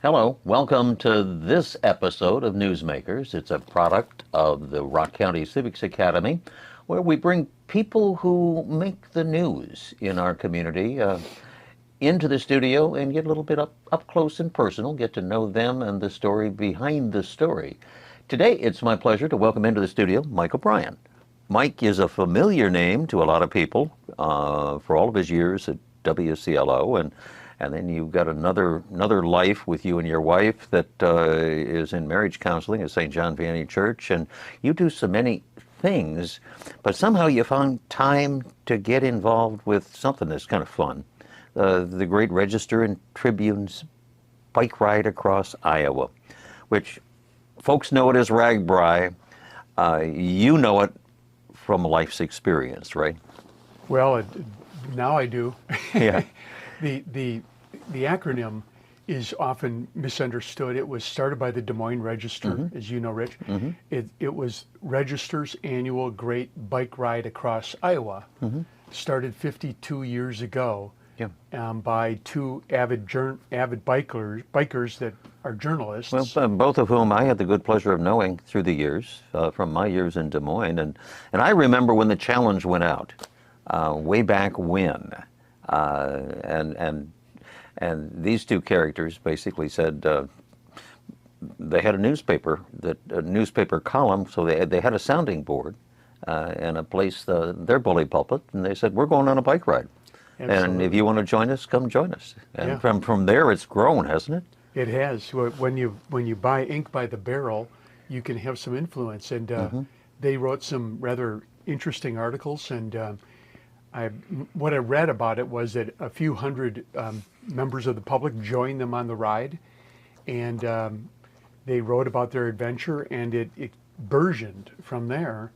Hello, welcome to this episode of NewsMakers. It's a product of the Rock County Civics Academy, where we bring people who make the news in our community into the studio and get a little bit up close and personal, get to know them and the story behind the story. Today, it's my pleasure to welcome into the studio Mike OBrien. Mike is a familiar name to a lot of people for all of his years at WCLO, and then you've got another life with you and your wife that is in marriage counseling at St. John Vianney Church, and you do so many things, but somehow you found time to get involved with something that's kind of fun. The Great Register and Tribune's bike ride across Iowa, which folks know it as RAGBRAI. You know it from life's experience, right? Well, now I do. Yeah. The acronym is often misunderstood. It was started by the Des Moines Register, as you know, Rich. It was Register's annual Great Bike Ride Across Iowa. Started 52 years ago by two avid bikers that are journalists. Well, both of whom I had the good pleasure of knowing through the years, from my years in Des Moines. And I remember when the challenge went out, way back when. And these two characters basically said they had a newspaper column, so they had a sounding board and a place, their bully pulpit, and they said, we're going on a bike ride. Absolutely. And if you want to join us, come join us. And from there, it's grown, hasn't it? It has. When you buy ink by the barrel, you can have some influence. And they wrote some rather interesting articles. And what I read about it was that a few hundred members of the public joined them on the ride, and they wrote about their adventure, and it burgeoned from there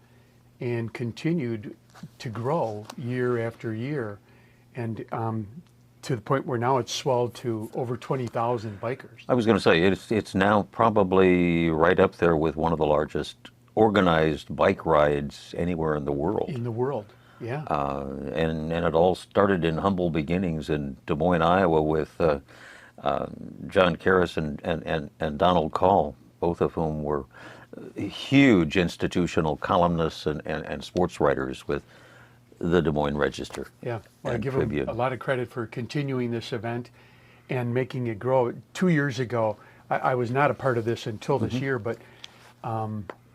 and continued to grow year after year, and to the point where now it's swelled to over 20,000 bikers. I was going to say, it's now probably right up there with one of the largest organized bike rides anywhere in the world. In the world. Yeah. And it all started in humble beginnings in Des Moines, Iowa, with John Karras and Donald Call, both of whom were huge institutional columnists and sports writers with the Des Moines Register. Yeah, well, I give them a lot of credit for continuing this event and making it grow. 2 years ago, I was not a part of this until this year, but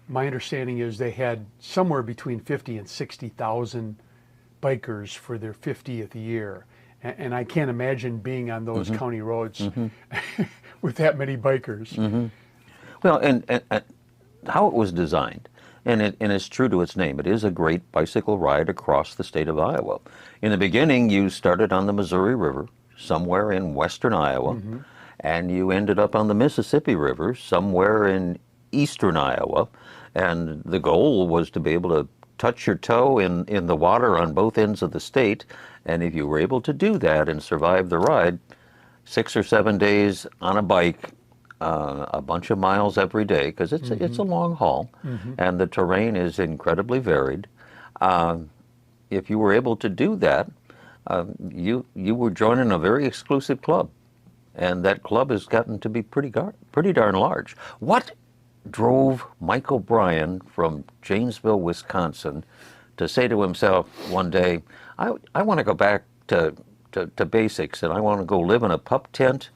my understanding is they had somewhere between 50 and 60,000 bikers for their 50th year. And I can't imagine being on those county roads with that many bikers. Well, and how it was designed, and it's true to its name, it is a great bicycle ride across the state of Iowa. In the beginning, you started on the Missouri River, somewhere in western Iowa, and you ended up on the Mississippi River, somewhere in eastern Iowa, and the goal was to be able to touch your toe in the water on both ends of the state, and if you were able to do that and survive the ride, 6 or 7 days on a bike, a bunch of miles every day, because it's a long haul, and the terrain is incredibly varied. If you were able to do that, you were joining a very exclusive club, and that club has gotten to be pretty darn large. What drove Mike OBrien from Janesville, Wisconsin, to say to himself one day, I want to go back to basics, and I want to go live in a pup tent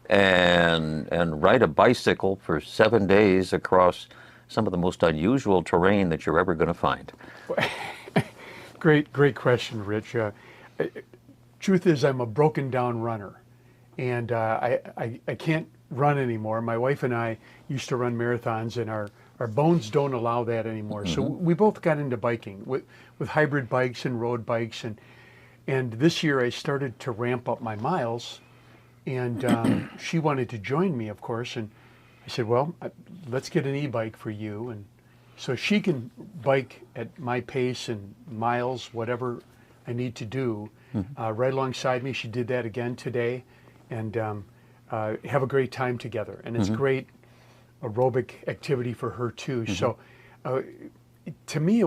and ride a bicycle for 7 days across some of the most unusual terrain that you're ever going to find? Great question, Rich. Truth is, I'm a broken down runner, and I can't run anymore. My wife and I used to run marathons, and our bones don't allow that anymore. So we both got into biking with hybrid bikes and road bikes, and this year I started to ramp up my miles, and she wanted to join me, of course, and I said, well, let's get an e-bike for you, and so she can bike at my pace and miles, whatever I need to do, right alongside me. She did that again today, and have a great time together, and it's great aerobic activity for her too. So to me,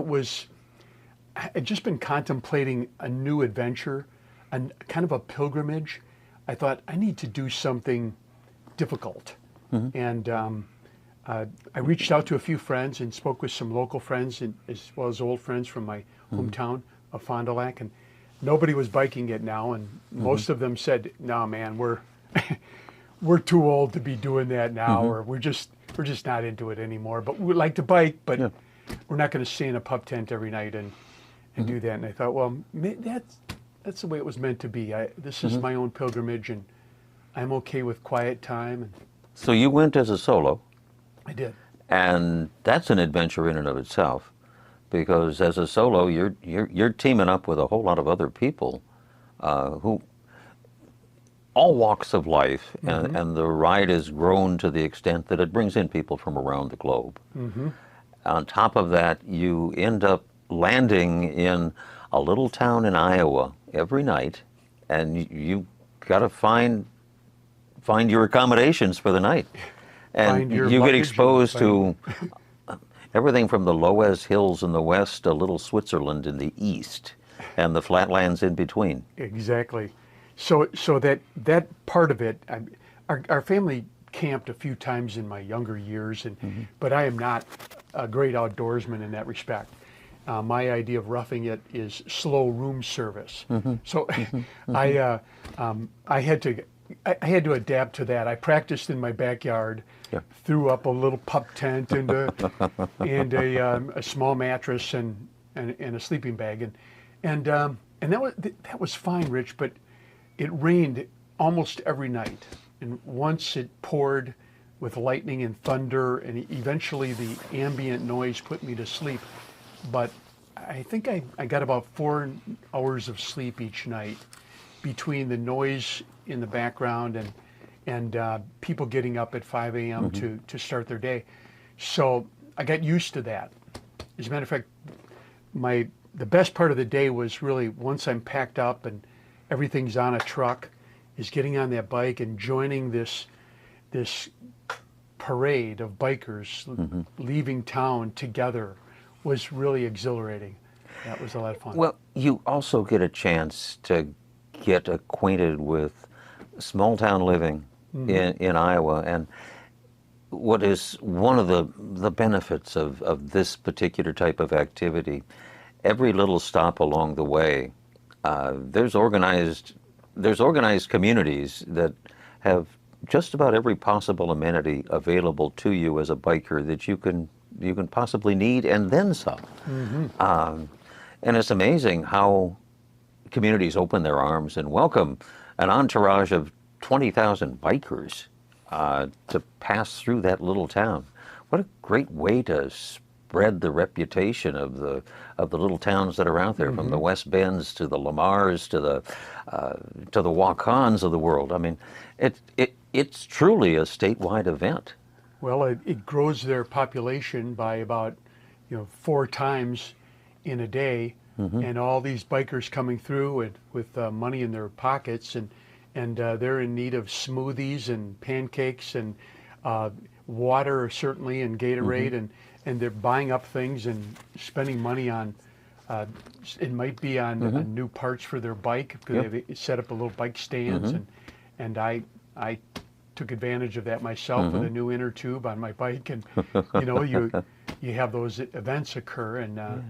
I'd just been contemplating a new adventure, and kind of a pilgrimage. I thought I need to do something difficult. And I reached out to a few friends and spoke with some local friends and as well as old friends from my hometown of Fond du Lac, and nobody was biking it now, and most of them said, "No, man, we're we're too old to be doing that now, or we're just not into it anymore. But we like to bike, but we're not going to stay in a pup tent every night and do that." And I thought, well, that's the way it was meant to be. This is my own pilgrimage, and I'm okay with quiet time. And So you went as a solo, I did. and that's an adventure in and of itself, because as a solo, you're teaming up with a whole lot of other people who all walks of life, and the ride has grown to the extent that it brings in people from around the globe. On top of that, you end up landing in a little town in Iowa every night, and you got to find your accommodations for the night. And you get exposed to everything from the Loess Hills in the west to little Switzerland in the east, and the flatlands in between. Exactly. So that part of it, our family camped a few times in my younger years, but I am not a great outdoorsman in that respect. My idea of roughing it is slow room service. So I had to adapt to that. I practiced in my backyard, threw up a little pup tent and a small mattress and a sleeping bag, and that was fine, Rich. But it rained almost every night, and once it poured with lightning and thunder, and eventually the ambient noise put me to sleep. But I think I got about 4 hours of sleep each night between the noise in the background and people getting up at 5 a.m. to start their day. So I got used to that. As a matter of fact, the best part of the day was really once I'm packed up and everything's on a truck, is getting on that bike and joining this parade of bikers leaving town together was really exhilarating. That was a lot of fun. Well, you also get a chance to get acquainted with small town living in Iowa, and what is one of the benefits of this particular type of activity, every little stop along the way, there's organized communities that have just about every possible amenity available to you as a biker that you can possibly need, and then some. And it's amazing how communities open their arms and welcome an entourage of 20,000 bikers to pass through that little town. What a great way to spread the reputation of the little towns that are out there, from the West Bends to the Lamars to the Wakans of the world. I mean, it's truly a statewide event. Well, it grows their population by about 4 times in a day, and all these bikers coming through with money in their pockets, and they're in need of smoothies and pancakes and water certainly, and Gatorade, and they're buying up things and spending money on it might be on new parts for their bike, because they've set up a little bike stands, and I took advantage of that myself with a new inner tube on my bike, and you have those events occur, and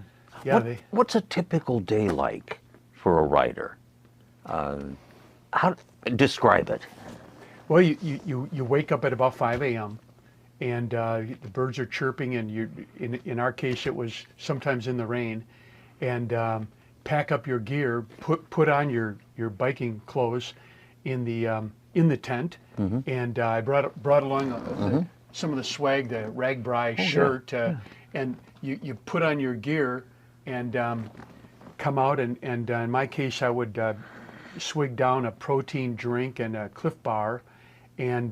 what's a typical day like for a rider? How describe it? Well, you wake up at about 5 a.m. and the birds are chirping, and in our case it was sometimes in the rain, and pack up your gear, put on your biking clothes in the tent, and I brought along some of the swag, the RAGBRAI shirt, and you put on your gear and come out, and in my case I would swig down a protein drink and a Cliff Bar and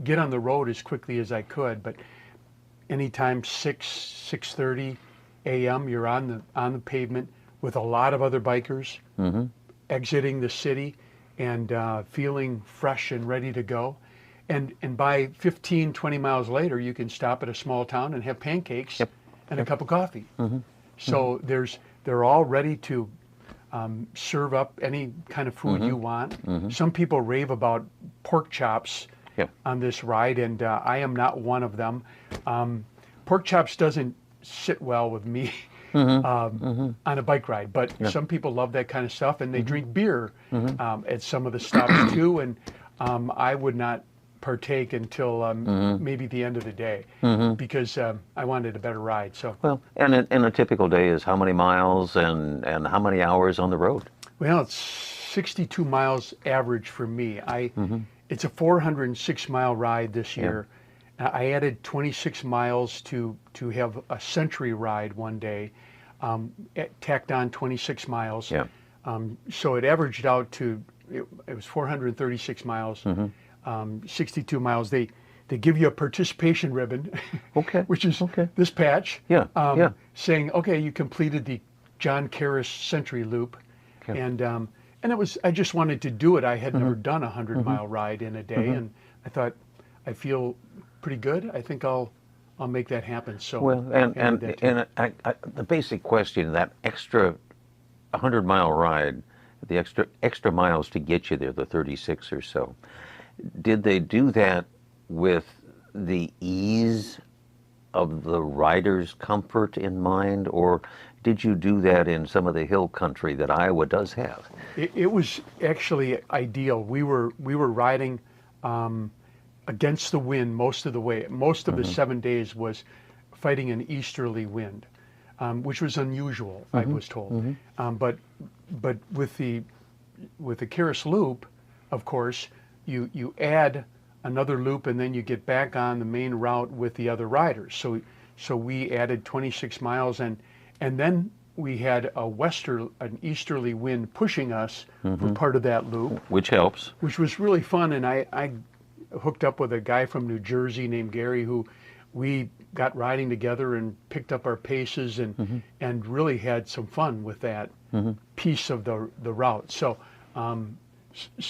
get on the road as quickly as I could. But anytime 6:30 a.m. you're on the pavement with a lot of other bikers exiting the city and feeling fresh and ready to go. And by 15, 20 miles later, you can stop at a small town and have pancakes and a cup of coffee. So they're all ready to serve up any kind of food you want. Some people rave about pork chops Yeah. on this ride, and I am not one of them. Pork chops doesn't sit well with me on a bike ride, but some people love that kind of stuff, and they drink beer at some of the stops too, and I would not partake until maybe the end of the day because I wanted a better ride. So Well, and a typical day is how many miles and how many hours on the road? well, it's 62 miles average for me. It's a 406-mile ride this year. I added 26 miles to have a century ride one day, tacked on 26 miles. Yeah. So it averaged out to, it was 436 miles, 62 miles. They give you a participation ribbon, Okay. which is Okay. this patch, Yeah. Yeah. saying, okay, you completed the John Karras Century Loop. Okay. And it was, I just wanted to do it. I had never done a 100-mile ride in a day, and I thought, I feel pretty good. I think I'll make that happen. So Well, and the basic question, that extra 100-mile ride, the extra miles to get you there, the 36 or so, did they do that with the ease of the rider's comfort in mind, or did you do that in some of the hill country that Iowa does have? it was actually ideal. We were riding against the wind most of the way. Most of the 7 days was fighting an easterly wind, which was unusual, I was told. But with the Karras Loop, of course, you add another loop and then you get back on the main route with the other riders. So we added 26 miles and then we had an easterly wind pushing us for part of that loop, Which helps. which was really fun. And I hooked up with a guy from New Jersey named Gary, who we got riding together and picked up our paces and really had some fun with that piece of the route. So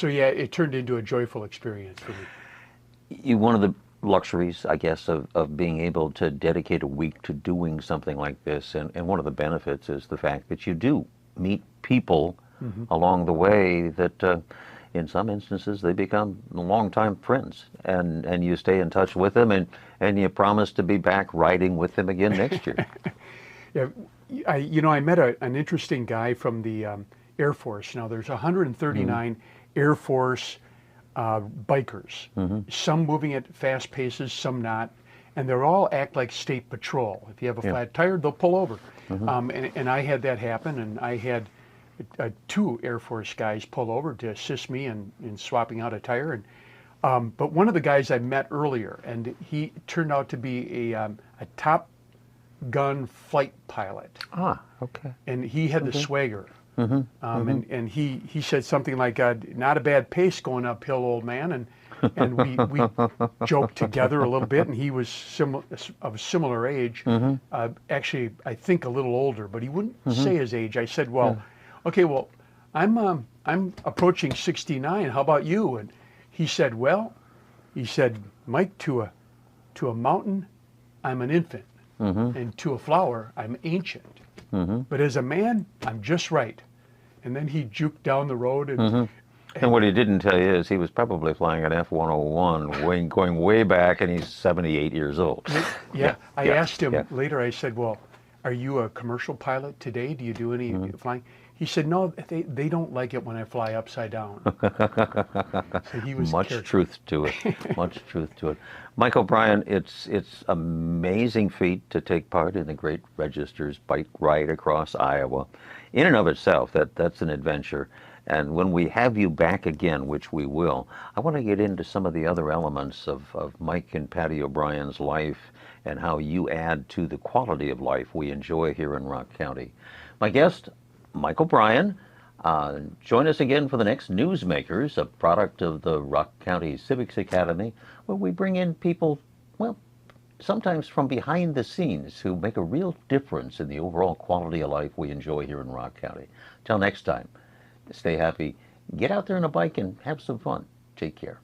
yeah, it turned into a joyful experience for me. One of the luxuries, I guess, of being able to dedicate a week to doing something like this, and one of the benefits is the fact that you do meet people along the way that in some instances they become longtime friends, and you stay in touch with them, and you promise to be back riding with them again next year. Yeah, I met an interesting guy from the Air Force. Now there's 139 Air Force bikers, some moving at fast paces, some not, and they're all act like state patrol. If you have a flat tire, they'll pull over. And I had that happen, and I had 2 Air Force guys pull over to assist me in swapping out a tire. And but one of the guys I met earlier, and he turned out to be a Top Gun flight pilot. Ah, okay. And he had the swagger. And he said something like, not a bad pace going uphill, old man. And we joked together a little bit, and he was of a similar age. Actually, I think a little older, but he wouldn't say his age. I said, well, okay, well, I'm approaching 69. How about you? And he said, well, Mike, to a mountain, I'm an infant. And to a flower, I'm ancient. But as a man, I'm just right. And then he juked down the road. And what he didn't tell you is he was probably flying an F-101, going way back, and he's 78 years old. I asked him later, I said, well, are you a commercial pilot today? Do you do any flying? He said, no, they don't like it when I fly upside down. So he was Much truth to it. Much truth to it. Mike OBrien, it's amazing feat to take part in the Great Register's bike ride across Iowa. In and of itself, that's an adventure. And when we have you back again, which we will, I want to get into some of the other elements of Mike and Patty OBrien's life and how you add to the quality of life we enjoy here in Rock County. My guest, Mike OBrien. Join us again for the next NewsMakers, a product of the Rock County Civics Academy, where we bring in people, well, sometimes from behind the scenes who make a real difference in the overall quality of life we enjoy here in Rock County. Till next time, stay happy, get out there on a bike and have some fun. Take care.